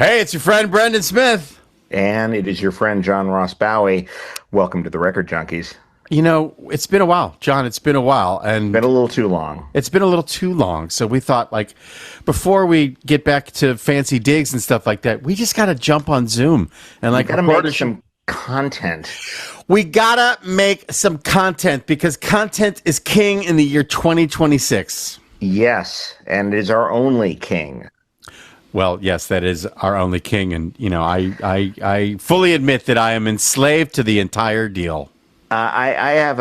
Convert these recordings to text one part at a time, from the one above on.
Hey, it's your friend Brendan Smith. And it is your friend John Ross Bowie. Welcome to the Record Junkies. You know, it's been a while, John. It's been a while, Been and a little too long. it's been a little too long. So we thought, like, before we get back to fancy digs and stuff like that, we just got to jump on Zoom and like Got to record make some content. We gotta make some content because content is king in the year 2026. Yes, and it is our only king. Well, yes, that is our only king, and you know, I fully admit that I am enslaved to the entire deal. I have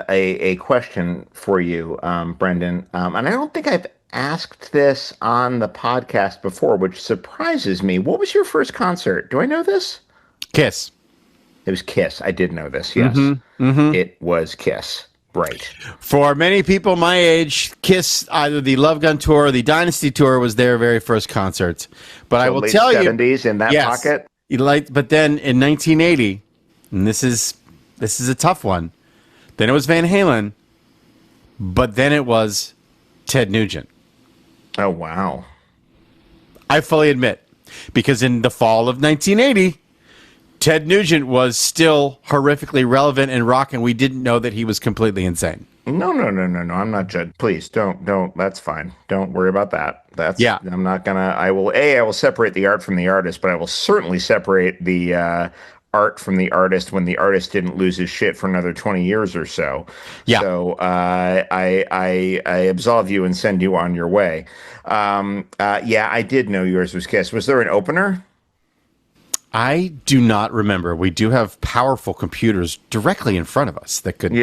a question for you, Brendan, and I don't think I've asked this on the podcast before, which surprises me. What was your first concert? Do I know this? Kiss. It was Kiss. I did know this. Yes, It was Kiss. Right. For many people my age, Kiss, either the Love Gun tour or the Dynasty tour, was their very first concert. But I will late tell 70s you, in that yes, pocket. But then in 1980, and this is a tough one. Then it was Van Halen, but then it was Ted Nugent. Oh wow. I fully admit, because in the fall of 1980, Ted Nugent was still horrifically relevant in rock, and we didn't know that he was completely insane. No. I'm not judged. Please don't. That's fine. Don't worry about that. Yeah. I'm not gonna. I will separate the art from the artist, but I will certainly separate the art from the artist when the artist didn't lose his shit for another 20 years or so. Yeah. So I absolve you and send you on your way. Yeah, I did know yours was Kiss. Was there an opener? I do not remember. We do have powerful computers directly in front of us that could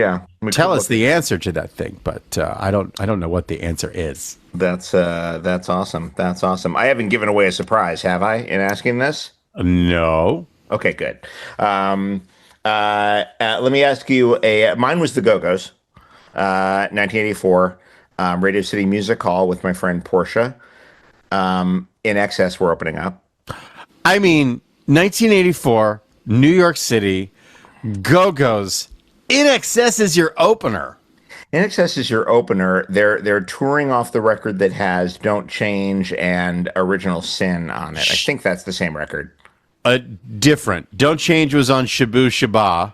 tell us the answer to that thing, but I don't know what the answer is. That's awesome. That's awesome. I haven't given away a surprise, have I, in asking this? No. Okay, good. Let me ask you mine was the Go-Go's, 1984, Radio City Music Hall with my friend Portia. In Excess, we're opening up. I mean, 1984, New York City, Go-Go's. In Excess is your opener. In Excess is your opener. They're touring off the record that has Don't Change and Original Sin on it. I think that's the same record. Different. Don't Change was on Shabu Shaba,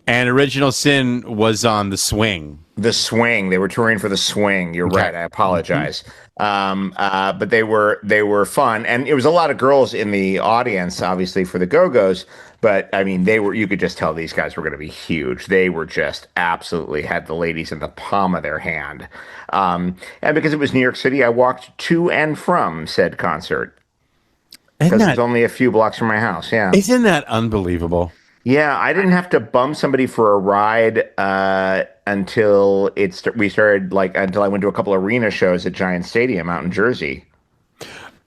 and Original Sin was on The Swing. The Swing. They were touring for The Swing. You're right. I apologize. But they were fun, and it was a lot of girls in the audience, obviously for the Go-Go's. But I mean, you could just tell these guys were going to be huge. They were just absolutely had the ladies in the palm of their hand. And because it was New York City, I walked to and from said concert because it's only a few blocks from my house. Yeah, isn't that unbelievable? Yeah, I didn't have to bum somebody for a ride until until I went to a couple arena shows at Giant Stadium out in Jersey.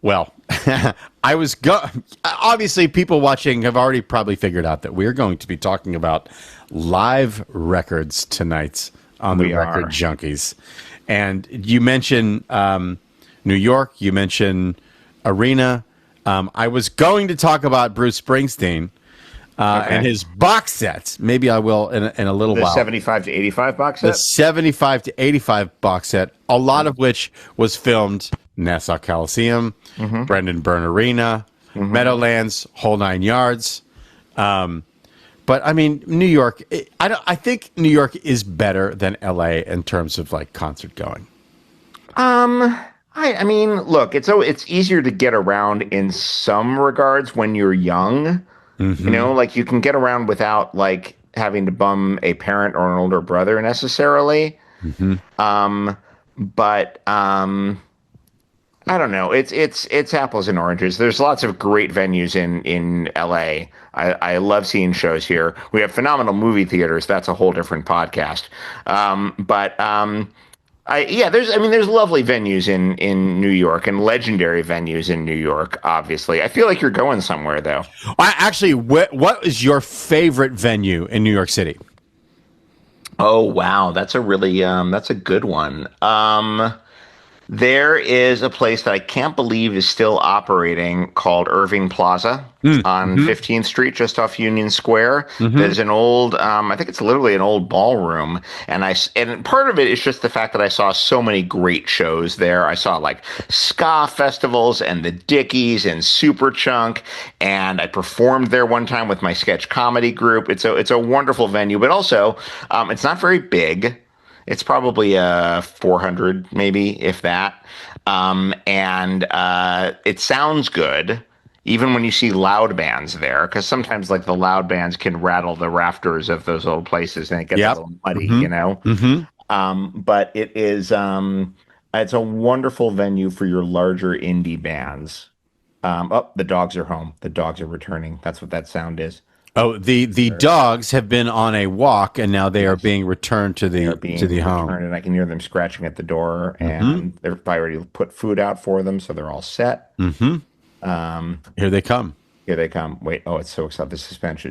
Well, obviously people watching have already probably figured out that we're going to be talking about live records tonight on the Record Junkies. And you mentioned New York, you mentioned arena. I was going to talk about Bruce Springsteen. And his box sets. Maybe I will in a little while. The 75 to 85 box set? The 75 to 85 box set, a lot of which was filmed Nassau Coliseum, Brendan Byrne Arena, Meadowlands, whole 9 yards. But I mean, New York, I think New York is better than LA in terms of like concert going. I mean, look, it's easier to get around in some regards when you're young. You know, like you can get around without like having to bum a parent or an older brother necessarily. But I don't know. It's apples and oranges. There's lots of great venues in LA. I love seeing shows here. We have phenomenal movie theaters. That's a whole different podcast. There's lovely venues in New York and legendary venues in New York, obviously. I feel like you're going somewhere, though. Actually, what is your favorite venue in New York City? Oh, wow. That's a really, that's a good one. There is a place that I can't believe is still operating called Irving Plaza on Mm-hmm. 15th Street, just off Union Square. Mm-hmm. There's an old, I think it's literally an old ballroom, and part of it is just the fact that I saw so many great shows there. I saw like ska festivals and the Dickies and Superchunk, and I performed there one time with my sketch comedy group. It's a wonderful venue, but also it's not very big. It's probably 400, maybe, if that. And it sounds good, even when you see loud bands there, because sometimes like the loud bands can rattle the rafters of those old places, and it gets a Yep. little muddy, Mm-hmm. you know. Mm-hmm. But it's a wonderful venue for your larger indie bands. Oh, the dogs are home. The dogs are returning. That's what that sound is. Oh, the dogs have been on a walk and now they are Yes. being returned to They are the being home. returned, and I can hear them scratching at the door. Mm-hmm. And they've already put food out for them, so they're all set. Mm-hmm. Um, Here they come. Here they come. Wait, oh, it's so exciting! The suspense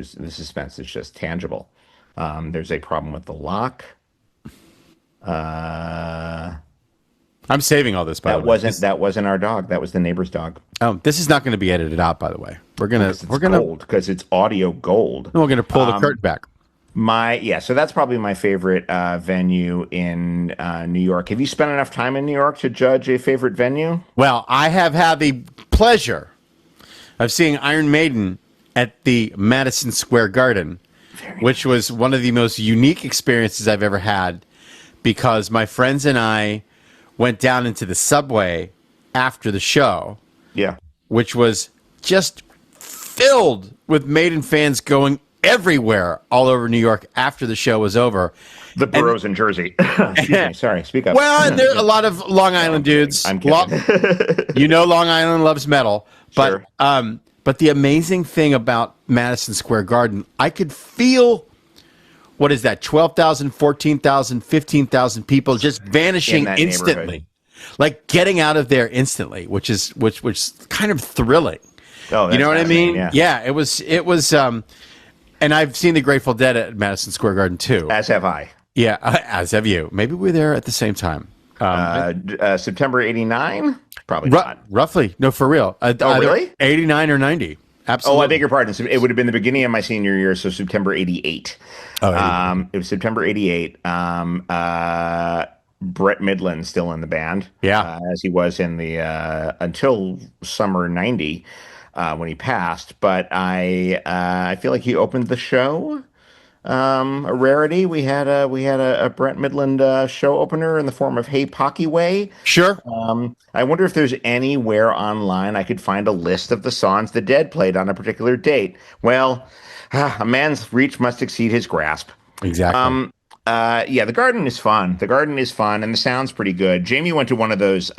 is just tangible. There's a problem with the lock. Uh, I'm saving all this, by the that way. wasn't our dog. That was the neighbor's dog. Oh, this is not going to be edited out, by the way. Because it's audio gold. We're gonna pull the curtain back. So that's probably my favorite venue in New York. Have you spent enough time in New York to judge a favorite venue? Well, I have had the pleasure of seeing Iron Maiden at the Madison Square Garden, which was one of the most unique experiences I've ever had because my friends and I went down into the subway after the show, Yeah. which was just filled with Maiden fans going everywhere all over New York after the show was over. The boroughs in Jersey. Excuse me. Sorry. Speak up. Well, and there are a lot of Long Island dudes. I'm kidding. You know, Long Island loves metal, but Sure. but the amazing thing about Madison Square Garden, I could feel what is that 12,000, 14,000, 15,000 people just vanishing that instantly. neighborhood. Like getting out of there instantly, which kind of thrilling. Oh, You know what I that's mean? fascinating, yeah. It was and I've seen the Grateful Dead at Madison Square Garden too. As have I. Yeah, as have you. Maybe we're there at the same time. September '89? Probably not. Roughly. No, for real. Oh, really? 89 or 90. Absolutely. Oh, I beg your pardon. It would have been the beginning of my senior year, so September '88. Oh, 88. It was September '88. Brett Midland still in the band, Yeah. as he was in the until summer '90 when he passed. But I feel like he opened the show. A rarity. We had a Brett Midland show opener in the form of "Hey Pocky Way." Sure. I wonder if there's anywhere online I could find a list of the songs the Dead played on a particular date. Well, a man's reach must exceed his grasp. Exactly. Yeah, the garden is fun. The garden is fun, and the sound's pretty good. Jamie went to one of those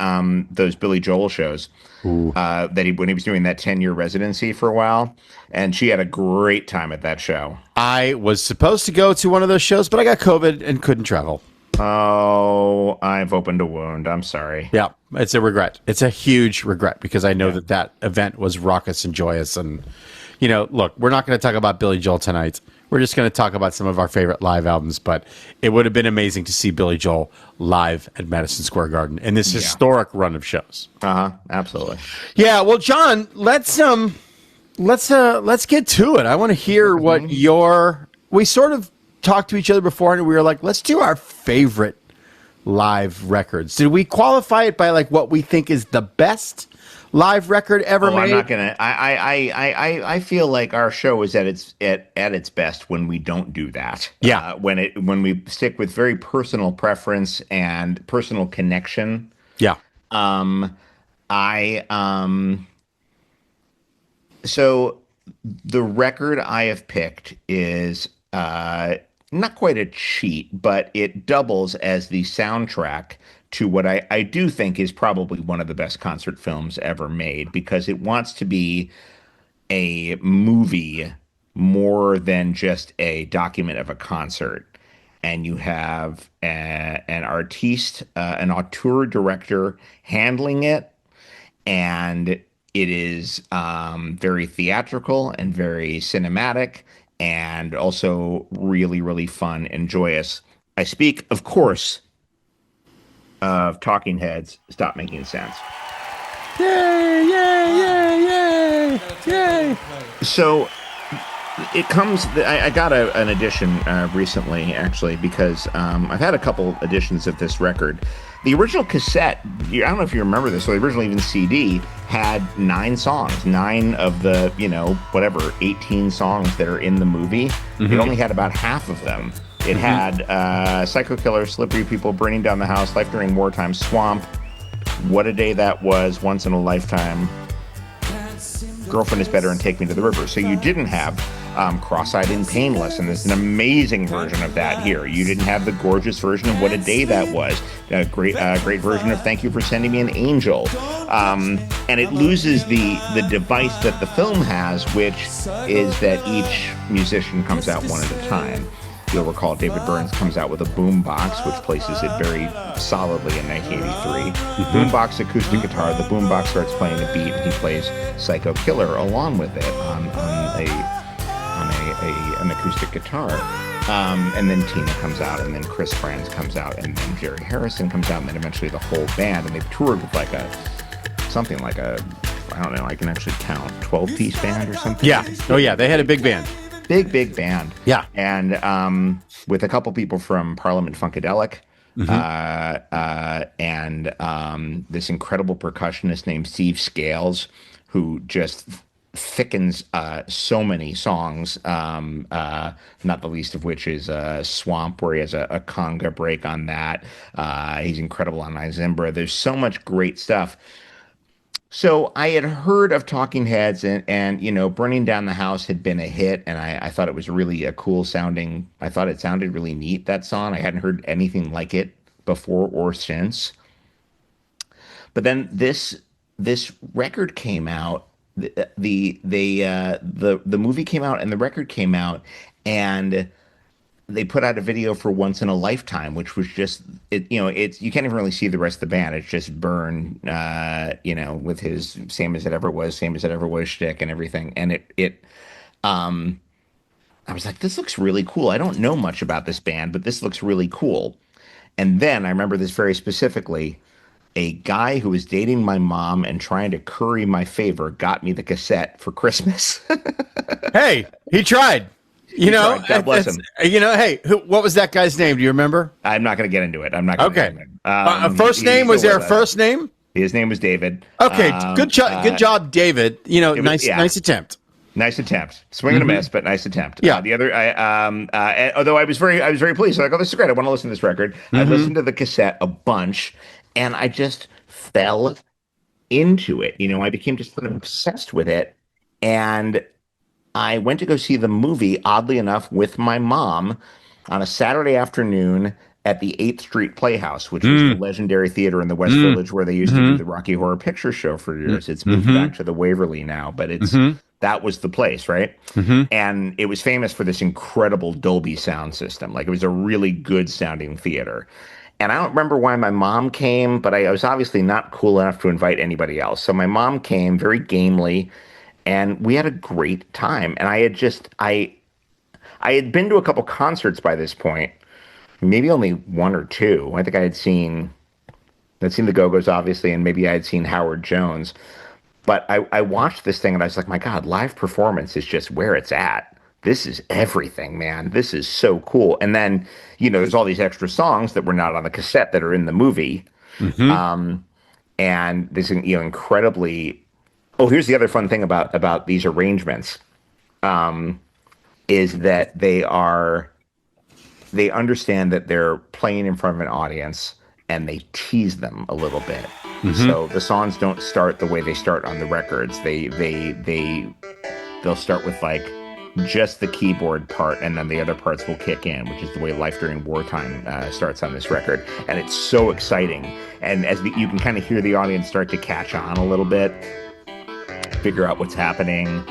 Billy Joel shows when he was doing that 10-year residency for a while, and she had a great time at that show. I was supposed to go to one of those shows, but I got COVID and couldn't travel. Oh, I've opened a wound. I'm sorry. Yeah, it's a regret. It's a huge regret because I know that event was raucous and joyous. And, look, we're not going to talk about Billy Joel tonight. We're just going to talk about some of our favorite live albums. But it would have been amazing to see Billy Joel live at Madison Square Garden in this historic run of shows. Absolutely. Yeah, well, John, let's get to it. I want to hear what we sort of talked to each other before, and we were like, let's do our favorite live records. Did we qualify it by like what we think is the best live record ever made? I'm not gonna. I feel like our show is at its best when we don't do that. Yeah. When we stick with very personal preference and personal connection. Yeah. So the record I have picked is not quite a cheat, but it doubles as the soundtrack to what I do think is probably one of the best concert films ever made, because it wants to be a movie more than just a document of a concert. And you have an artiste, an auteur director handling it, and it is very theatrical and very cinematic, and also really, really fun and joyous. I speak, of course, of Talking Heads, Stop Making Sense. Yay, yay, yay, yay, yay. So it comes, I got an edition recently, actually, because I've had a couple editions of this record. The original cassette, I don't know if you remember this, so the original even CD had 9 songs, 9 of the, 18 songs that are in the movie. It only had about half of them. It had Psycho Killer, Slippery People, Burning Down the House, Life During Wartime, Swamp, What a Day That Was, Once in a Lifetime, Girlfriend Is Better, and Take Me to the River. So you didn't have Cross-Eyed and Painless, and there's an amazing version of that here. You didn't have the gorgeous version of What a Day That Was, a great version of Thank You for Sending Me an Angel. And it loses the device that the film has, which is that each musician comes out one at a time. You'll recall David Burns comes out with a boombox, which places it very solidly in 1983. Boombox acoustic guitar. The boombox starts playing a beat, and he plays Psycho Killer along with it on an acoustic guitar. And then Tina comes out, and then Chris Frantz comes out, and then Jerry Harrison comes out, and then eventually the whole band. And they've toured with something like I don't know, I can actually count, 12-piece band or something. Yeah. Oh, yeah. They had a big band. Big band. Yeah. And with a couple people from Parliament Funkadelic, and this incredible percussionist named Steve Scales, who just thickens so many songs, not the least of which is Swamp, where he has a conga break on that. He's incredible on Izimbra. There's so much great stuff. So I had heard of Talking Heads, and Burning Down the House had been a hit, and I thought it was really a cool sounding. I thought it sounded really neat, that song. I hadn't heard anything like it before or since. But then this record came out. The movie came out, and the record came out, and they put out a video for Once in a Lifetime, which was just it's you can't even really see the rest of the band. It's just Byrne, with his same as it ever was shtick and everything. And I was like, this looks really cool. I don't know much about this band, but this looks really cool. And then I remember this very specifically. A guy who was dating my mom and trying to curry my favor got me the cassette for Christmas. Hey, he tried. God bless him. Hey, what was that guy's name? Do you remember? I'm not going to get into it. I'm not going to. Okay. First name? Was there a first name? His name was David. Okay. Good job, David. Nice attempt. Nice attempt. Swing and a miss, but nice attempt. Yeah. The other, although I was very pleased. So I go, this is great. I want to listen to this record. I listened to the cassette a bunch, and I just fell into it. I became just sort of obsessed with it, and I went to go see the movie, oddly enough, with my mom on a Saturday afternoon at the 8th Street Playhouse, which was the legendary theater in the West Village where they used to do the Rocky Horror Picture Show for years. It's moved back to the Waverly now, but that was the place, right? And it was famous for this incredible Dolby sound system. Like, it was a really good sounding theater. And I don't remember why my mom came, but I was obviously not cool enough to invite anybody else. So my mom came very gamely, and we had a great time. And I had been to a couple concerts by this point, maybe only one or two. I think I'd seen the Go-Go's, obviously, and maybe I had seen Howard Jones. But I watched this thing, and I was like, my God, live performance is just where it's at. This is everything, man. This is so cool. And then, there's all these extra songs that were not on the cassette that are in the movie. And this, incredibly... Oh, here's the other fun thing about these arrangements, is that they understand that they're playing in front of an audience, and they tease them a little bit. So the songs don't start the way they start on the records. They'll start with just the keyboard part, and then the other parts will kick in, which is the way Life During Wartime starts on this record. And it's so exciting. And as you can kind of hear the audience start to catch on a little bit, figure out what's happening.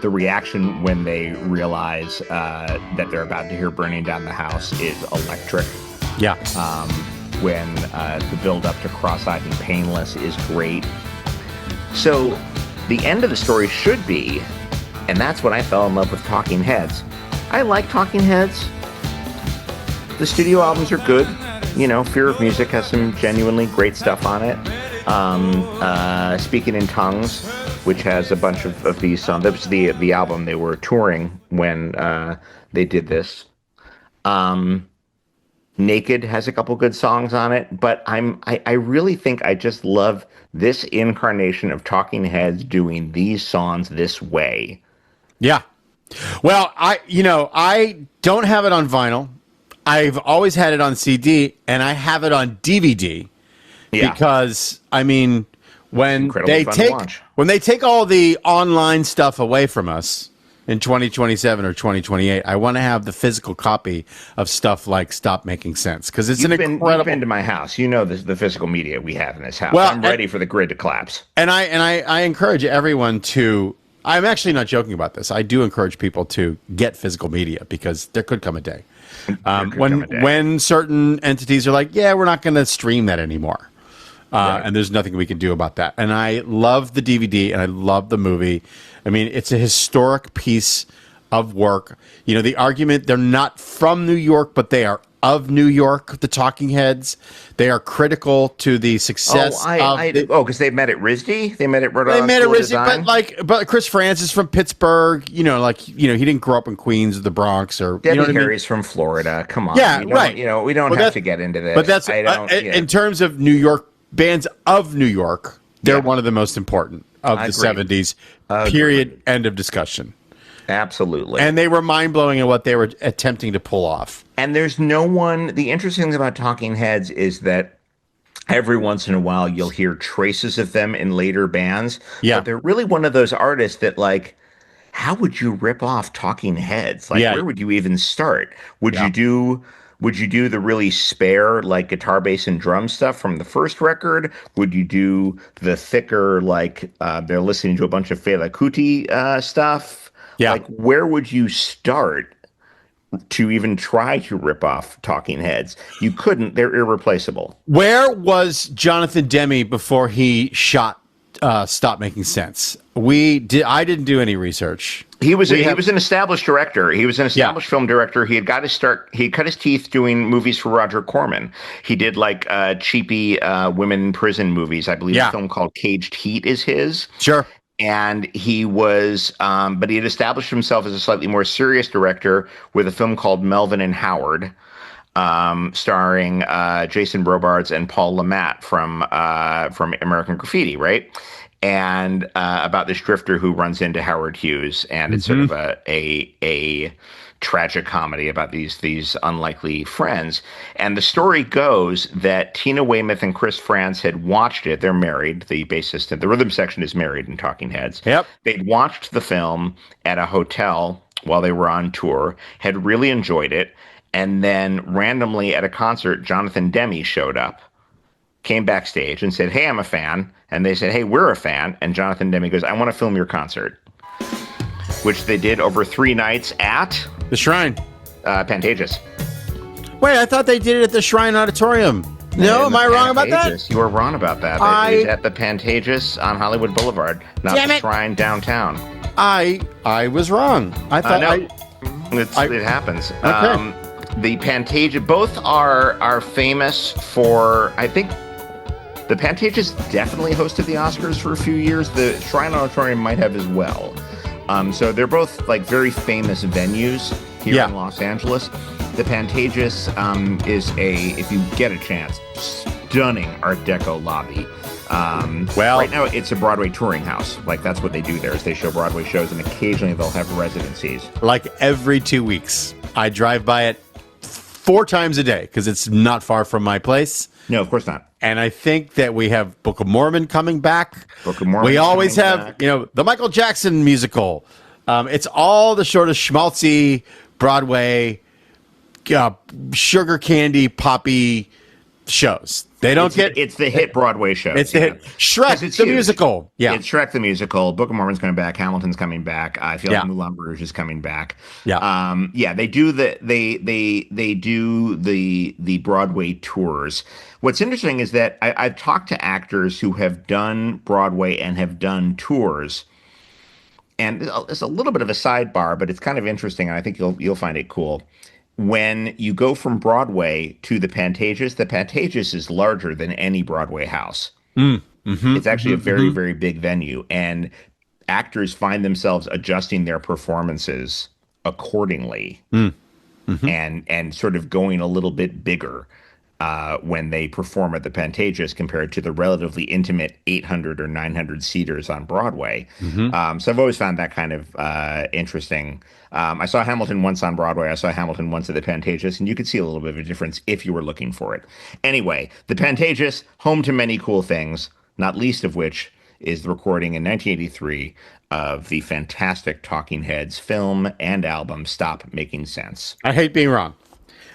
The reaction when they realize that they're about to hear Burning Down the House is electric. Yeah. When the build up to Cross-Eyed and Painless is great. So the end of the story should be, and that's when I fell in love with Talking Heads. I like Talking Heads. The studio albums are good. Fear of Music has some genuinely great stuff on it. Speaking in Tongues, which has a bunch of these songs. That was the album they were touring when they did this. Um, Naked has a couple good songs on it, but I really think I just love this incarnation of Talking Heads doing these songs this way. Yeah. Well, I don't have it on vinyl. I've always had it on CD, and I have it on DVD. Yeah. Because when they take all the online stuff away from us in 2027 or 2028, I want to have the physical copy of stuff like Stop Making Sense, because it's incredible. You've been to my house. You know the physical media we have in this house. Well, I'm ready for the grid to collapse. And I encourage everyone to. I'm actually not joking about this. I do encourage people to get physical media, because there could come a day when certain entities are like, yeah, we're not going to stream that anymore. Right. And there's nothing we can do about that. And I love the DVD and I love the movie. It's a historic piece of work. The argument, they're not from New York, but they are of New York, the Talking Heads. They are critical to the success because they met at RISD? They met at Rhode Island School of Design? But Chris Francis from Pittsburgh, he didn't grow up in Queens or the Bronx, or Debbie Harry's from Florida. Come on. Yeah, right. We don't have to get into this. But that's in terms of New York bands of New York, they're one of the most important of the 70s. Period. End of discussion. Absolutely. And they were mind-blowing in what they were attempting to pull off. And there's no one... The interesting thing about Talking Heads is that every once in a while you'll hear traces of them in later bands. Yeah. But they're really one of those artists that, how would you rip off Talking Heads? Where would you even start? Would you do the really spare, guitar, bass, and drum stuff from the first record? Would you do the thicker, they're listening to a bunch of Fela Kuti stuff? Yeah. Where would you start to even try to rip off Talking Heads? You couldn't. They're irreplaceable. Where was Jonathan Demme before he shot Stop Making Sense? I didn't do any research. He was an established director. He was an established film director. He had got his start. He cut his teeth doing movies for Roger Corman. He did cheapy women in prison movies. I believe a film called Caged Heat is his. Sure. And he was, but he had established himself as a slightly more serious director with a film called Melvin and Howard, starring Jason Robards and Paul Le Mat from American Graffiti, right? And about this drifter who runs into Howard Hughes, and it's sort of a tragic comedy about these unlikely friends. And the story goes that Tina Weymouth and Chris Frantz had watched it. They're married. The bassist and the rhythm section is married in Talking Heads. Yep. They'd watched the film at a hotel while they were on tour, had really enjoyed it, and then randomly at a concert, Jonathan Demme showed up, came backstage and said, "Hey, I'm a fan." And they said, "Hey, we're a fan." And Jonathan Demme goes, "I want to film your concert," which they did over 3 nights at the Shrine. Pantages. Wait, I thought they did it at the Shrine Auditorium. No, am I wrong about that? You are wrong about that. It was at the Pantages on Hollywood Boulevard, not the Shrine downtown. I was wrong. I thought it happens. Okay. The Pantages, both are famous for, I think, the Pantages definitely hosted the Oscars for a few years. The Shrine Auditorium might have as well. So they're both very famous venues here in Los Angeles. The Pantages is if you get a chance, stunning Art Deco lobby. Right now it's a Broadway touring house. That's what they do there, is they show Broadway shows, and occasionally they'll have residencies. Every 2 weeks, I drive by it 4 times a day because it's not far from my place. No, of course not. And I think that we have Book of Mormon coming back. Book of Mormon. We always have, the Michael Jackson musical. It's all the sort of schmaltzy Broadway, sugar candy, poppy shows. They don't It's the hit Broadway shows. It's the hit. Shrek, the musical. Yeah. It's Shrek the musical. Book of Mormon's coming back. Hamilton's coming back. I feel like Moulin Rouge is coming back. Yeah. They do they do the Broadway tours. What's interesting is that I've talked to actors who have done Broadway and have done tours. And it's a little bit of a sidebar, but it's kind of interesting, and I think you'll find it cool. when you go from Broadway to the Pantages is larger than any Broadway house. It's actually a very, very big venue, and actors find themselves adjusting their performances accordingly, and sort of going a little bit bigger when they perform at the Pantages compared to the relatively intimate 800 or 900 seaters on Broadway. So I've always found that kind of interesting. I saw Hamilton once on Broadway. I saw Hamilton once at the Pantages, and you could see a little bit of a difference if you were looking for it. Anyway, the Pantages, home to many cool things, not least of which is the recording in 1983 of the fantastic Talking Heads film and album Stop Making Sense. I hate being wrong.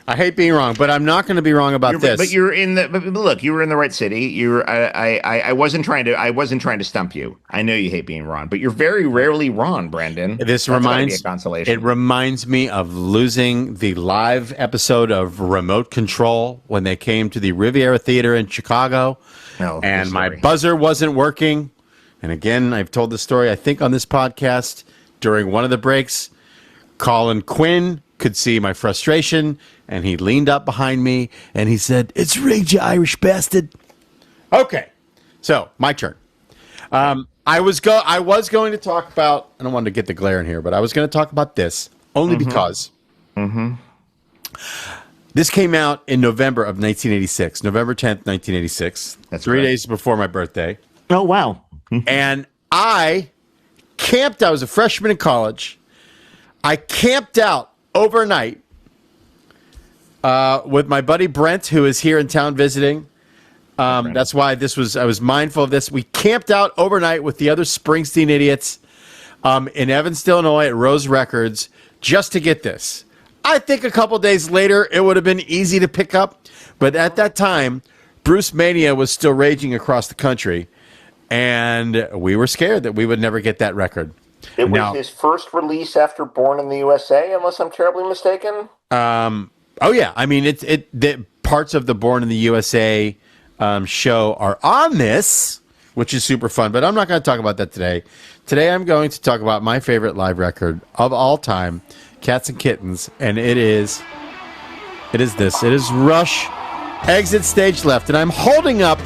But I'm not going to be wrong about this. But you're in the look. You were in the right city. I wasn't trying to stump you. I know you hate being wrong, but you're very rarely wrong, Brandon. This reminds consolation. It reminds me of losing the live episode of Remote Control when they came to the Riviera Theater in Chicago, and my buzzer wasn't working. And again, I've told the story, I think, on this podcast. During one of the breaks, Colin Quinn could see my frustration, and he leaned up behind me, and he said, "It's rigged, you Irish bastard." Okay, so my turn. I was going to talk about, I don't want to get the glare in here, but I was going to talk about this only because this came out in November of 1986, November 10th, 1986. That's 3 days before my birthday. Oh, wow. And I camped. I was a freshman in college. I camped out overnight with my buddy Brent, who is here in town visiting. That's why I was mindful of this. We camped out overnight with the other Springsteen idiots in Evanston, Illinois at Rose Records just to get this. I think a couple days later it would have been easy to pick up, but at that time, Bruce Mania was still raging across the country, and we were scared that we would never get that record. It was his first release after Born in the USA, unless I'm terribly mistaken. Oh yeah, I mean the parts of the Born in the USA show are on this, which is super fun. But I'm not going to talk about that today. Today I'm going to talk about my favorite live record of all time, Cats and Kittens, and it is this. It is Rush, Exit Stage Left, and I'm holding up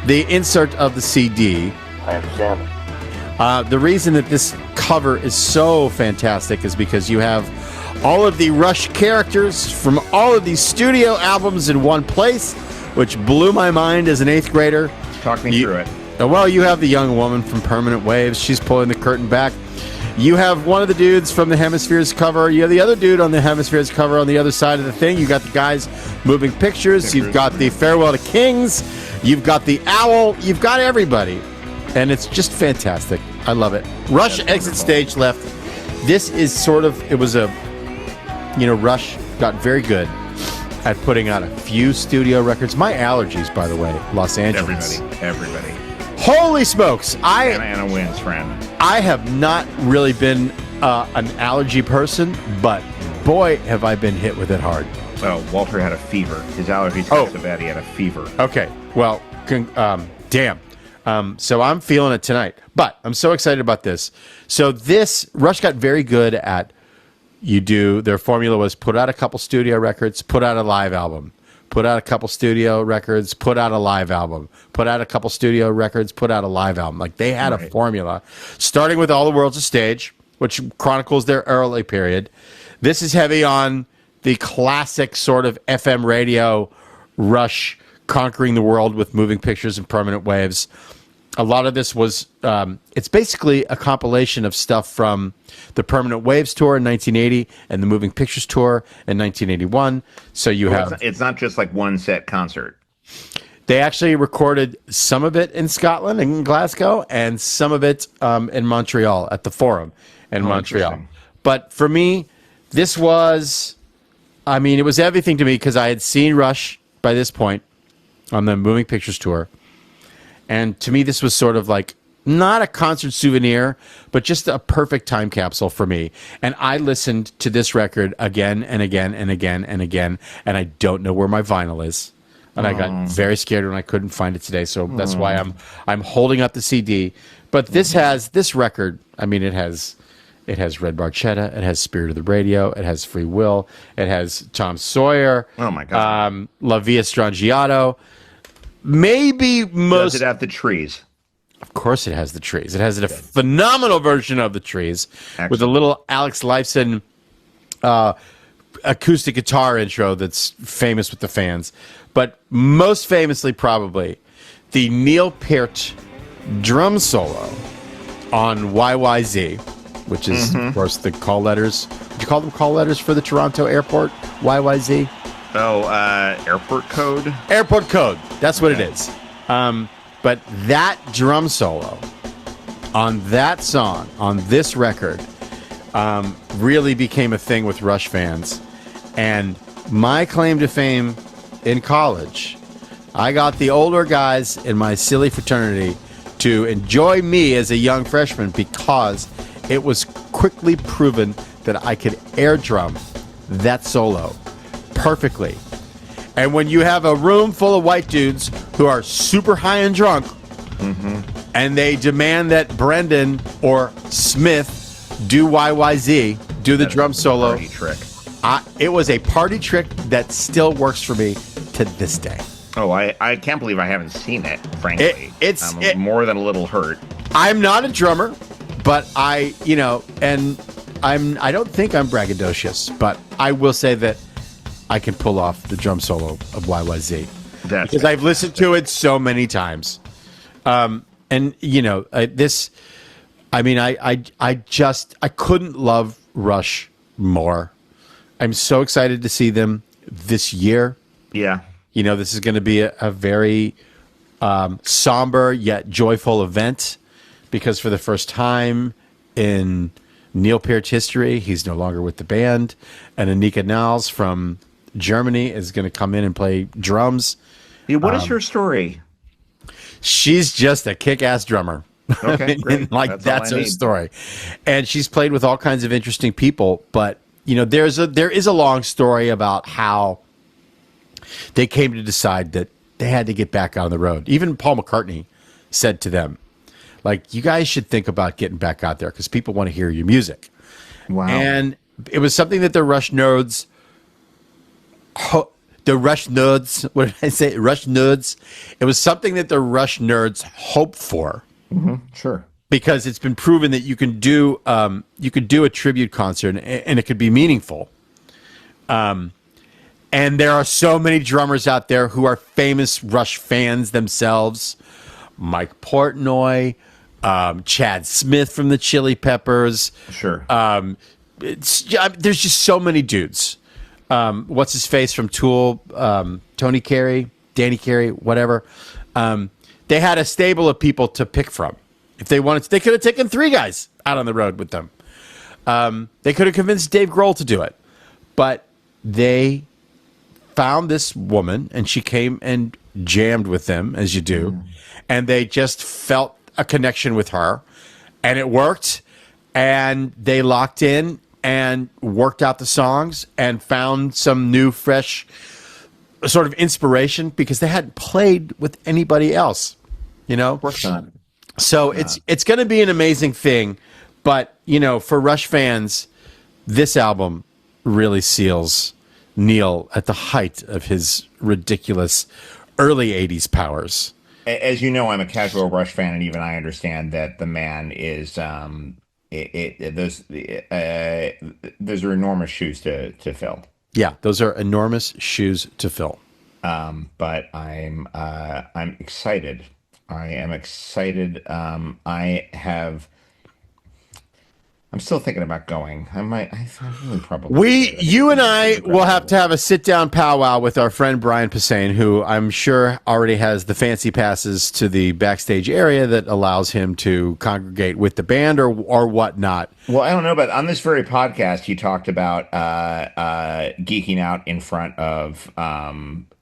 the insert of the CD. I understand. The reason that this cover is so fantastic is because you have all of the Rush characters from all of these studio albums in one place, which blew my mind as an 8th grader. Talk me through it. Well, you have the young woman from Permanent Waves. She's pulling the curtain back. You have one of the dudes from the Hemispheres cover. You have the other dude on the Hemispheres cover on the other side of the thing. You got the guys moving pictures. You've got the Farewell to Kings. You've got the Owl. You've got everybody. And it's just fantastic. I love it. Rush, Exit Stage Left. This is sort of, it was Rush got very good at putting out a few studio records. My allergies, by the way, Los Angeles. Everybody. Holy smokes. Anna wins, friend. I have not really been an allergy person, but boy, have I been hit with it hard. Oh, Walter had a fever. His allergies got so bad he had a fever. Okay. Well, damn. So I'm feeling it tonight, but I'm so excited about this. So Rush got very good at, their formula was put out a couple studio records, put out a live album, put out a couple studio records, put out a live album, put out a couple studio records, put out a live album. Like they had a formula, starting with All the World's a Stage, which chronicles their early period. This is heavy on the classic sort of FM radio Rush conquering the world with Moving Pictures and Permanent Waves. A lot of this was, it's basically a compilation of stuff from the Permanent Waves tour in 1980 and the Moving Pictures tour in 1981. So it's not just like one set concert. They actually recorded some of it in Scotland and in Glasgow and some of it in Montreal at the Forum in Montreal. But for me, this was, it was everything to me because I had seen Rush by this point on the Moving Pictures tour. And to me, this was sort of like not a concert souvenir, but just a perfect time capsule for me. And I listened to this record again and again and again and again, and I don't know where my vinyl is. And I got very scared when I couldn't find it today. So that's why I'm holding up the CD. But this record, it has It has Red Barchetta. It has Spirit of the Radio. It has Free Will. It has Tom Sawyer. Oh my God. La Via Strangiato. Maybe most. Does it have the trees? Of course, it has the trees. It has a phenomenal version of the trees. Excellent. With a little Alex Lifeson acoustic guitar intro that's famous with the fans. But most famously, probably, the Neil Peart drum solo on YYZ, which is, of course, the call letters. Would you call them call letters for the Toronto airport? YYZ? Oh, airport code? Airport code. That's what it is. But that drum solo on that song, on this record, really became a thing with Rush fans. And my claim to fame in college, I got the older guys in my silly fraternity to enjoy me as a young freshman because it was quickly proven that I could air drum that solo perfectly. And when you have a room full of white dudes who are super high and drunk, and they demand that Brendan or Smith do YYZ, do the drum solo. Party trick. It was a party trick that still works for me to this day. Oh, I can't believe I haven't seen it, frankly. I'm more than a little hurt. I'm not a drummer, but I don't think I'm braggadocious, but I will say that I can pull off the drum solo of YYZ. Because I've listened to it so many times. I couldn't love Rush more. I'm so excited to see them this year. Yeah. This is going to be a very somber yet joyful event because for the first time in Neil Peart's history, he's no longer with the band. And Anika Nals from Germany is going to come in and play drums. Yeah, what is her story? She's just a kick-ass drummer. Okay, great. That's her story. And she's played with all kinds of interesting people, but there is a long story about how they came to decide that they had to get back on the road. Even Paul McCartney said to them, you guys should think about getting back out there because people want to hear your music. Wow. And it was something that the Rush nerds, what did I say? Rush nerds. It was something that the Rush nerds hoped for. Mm-hmm. Sure. Because it's been proven that you can do a tribute concert and it could be meaningful. And there are so many drummers out there who are famous Rush fans themselves. Mike Portnoy, Chad Smith from the Chili Peppers. Sure. There's just so many dudes. What's his face from Tool? Tony Carey, Danny Carey, whatever. They had a stable of people to pick from. If they wanted to, they could have taken 3 guys out on the road with them. They could have convinced Dave Grohl to do it. But they found this woman, and she came and jammed with them, as you do. And they just felt a connection with her. And it worked. And they locked in and worked out the songs and found some new, fresh sort of inspiration because they hadn't played with anybody else, Of course not. So it's going to be an amazing thing. But, for Rush fans, this album really seals Neil at the height of his ridiculous early 80s powers. As you know, I'm a casual Rush fan, and even I understand that the man is those are enormous shoes to fill. Yeah, those are enormous shoes to fill. But I'm excited. I am excited. I'm still thinking about going. I really probably. You and I will have to have a sit-down powwow with our friend Brian Posehn, who I'm sure already has the fancy passes to the backstage area that allows him to congregate with the band or whatnot. Well, I don't know, but on this very podcast, you talked about geeking out in front of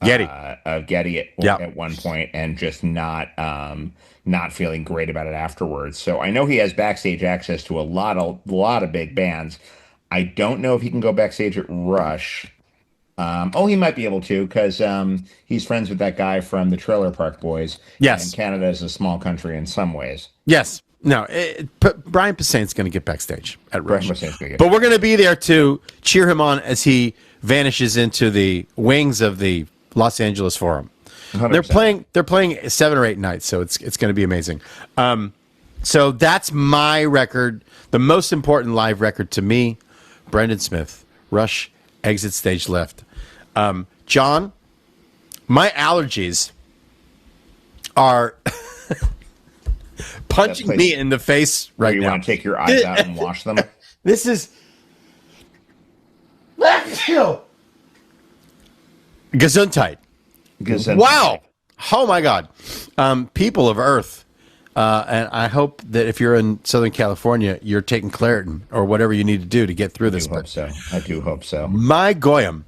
Getty at one point, and just not feeling great about it afterwards. So I know he has backstage access to a lot of big bands. I don't know if he can go backstage at Rush. He might be able to because he's friends with that guy from the Trailer Park Boys. Yes. And Canada is a small country in some ways. Yes. No, Brian Posehn's going to get backstage at Rush. But we're going to be there to cheer him on as he vanishes into the wings of the Los Angeles Forum. 100%. They're playing 7 or 8 nights, so it's going to be amazing. So that's my record, the most important live record to me. Brendan Smith, Rush, Exit Stage Left. John, my allergies are punching me in the face right now. You want to take your eyes out and wash them? This is Gesundheit. Wow. Oh my God. People of Earth. And I hope that if you're in Southern California, you're taking Claritin or whatever you need to do to get through this. I do hope so. My Goyim.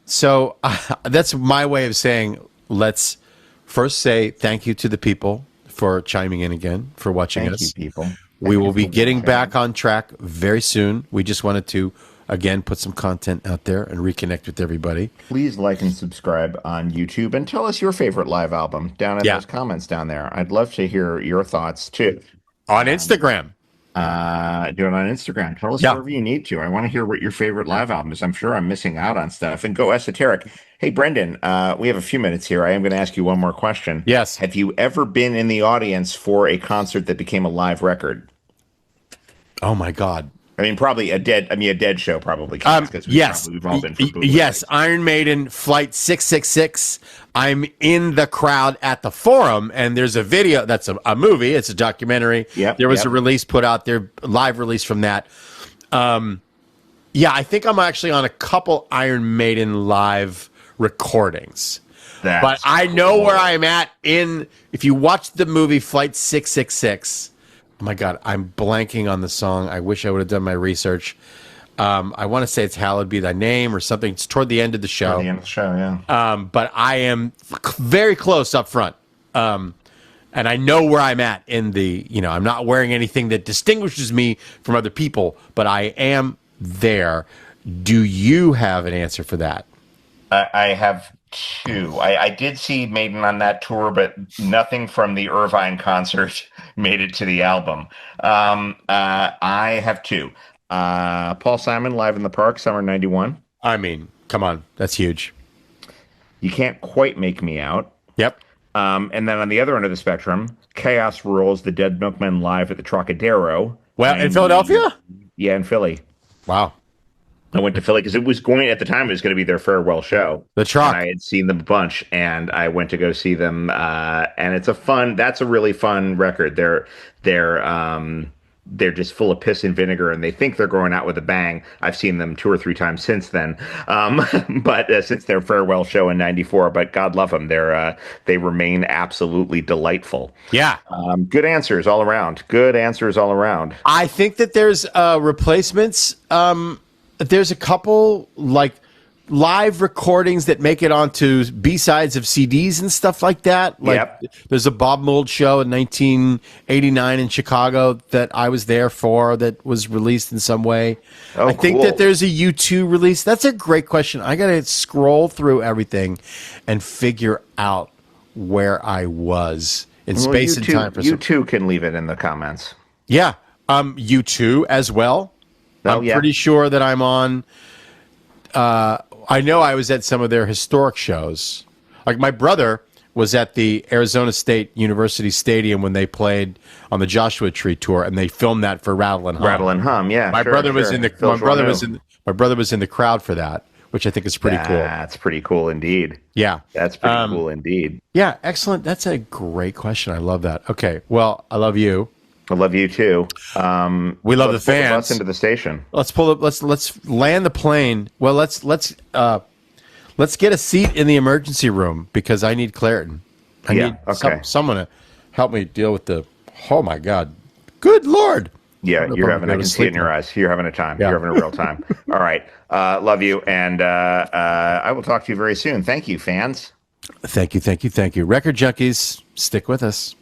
So that's my way of saying, let's first say thank you to the people for chiming in again, for watching us. Thank you, people. We will be getting back on track very soon. We just wanted to, again, put some content out there and reconnect with everybody. Please like and subscribe on YouTube and tell us your favorite live album down in those comments down there. I'd love to hear your thoughts too. On Instagram. Do it on Instagram. Tell us whatever you need to. I want to hear what your favorite live album is. I'm sure I'm missing out on stuff. And go esoteric. Hey, Brendan, we have a few minutes here. I am going to ask you one more question. Yes. Have you ever been in the audience for a concert that became a live record? Oh my God. I mean, probably a dead show probably counts because we've all been for bootlegs. Yes, Iron Maiden, Flight 666. I'm in the crowd at the Forum, and there's a video. That's a movie. It's a documentary. There was a release put out there, live release from that. I think I'm actually on a couple Iron Maiden live recordings. But I know where I'm at if you watch the movie Flight 666. Oh my God, I'm blanking on the song. I wish I would have done my research. I want to say it's Hallowed Be Thy Name or something. It's toward the end of the show. Toward the end of the show, yeah. But I am very close up front. And I know where I'm at in the, I'm not wearing anything that distinguishes me from other people, but I am there. Do you have an answer for that? I have two. I did see Maiden on that tour, but nothing from the Irvine concert made it to the album. I have two. Paul Simon, Live in the Park, summer 91. I mean, come on. That's huge. You Can't Quite Make Me Out. Yep. And then on the other end of the spectrum, Chaos Rules, the Dead Milkmen live at the Trocadero. Well, in Philadelphia? Yeah, in Philly. Wow. I went to Philly because it was going to be their farewell show. The Troc. I had seen them a bunch, and I went to go see them. And that's a really fun record. They're just full of piss and vinegar, and they think they're going out with a bang. I've seen them 2 or 3 times since then, but since their farewell show in '94. But God love them, they remain absolutely delightful. Yeah, good answers all around. Good answers all around. I think that there's replacements. There's a couple like live recordings that make it onto B-sides of CDs and stuff like that. Like there's a Bob Mould show in 1989 in Chicago that I was there for that was released in some way. I think that there's a U2 release. That's a great question. I got to scroll through everything and figure out where I was in space and time. You too can leave it in the comments. Yeah. U2 as well. I'm pretty sure that I'm on. I know I was at some of their historic shows. Like my brother was at the Arizona State University Stadium when they played on the Joshua Tree tour, and they filmed that for Rattle and Hum. Rattle and Hum, yeah. My brother was in the. My brother was in the crowd for that, which I think is pretty cool. That's pretty cool indeed. Yeah, that's pretty cool indeed. Yeah, excellent. That's a great question. I love that. Okay, well, I love you. I love you too. We love the fans. Let's into the station. Let's pull up. Let's land the plane. Well, let's get a seat in the emergency room because I need Claritin. I need someone to help me deal with the. Oh my God! Good Lord! Yeah, you're having. I can see it in your eyes. You're having a time. Yeah. You're having a real time. All right. Love you, and I will talk to you very soon. Thank you, fans. Thank you. Record Junkies, stick with us.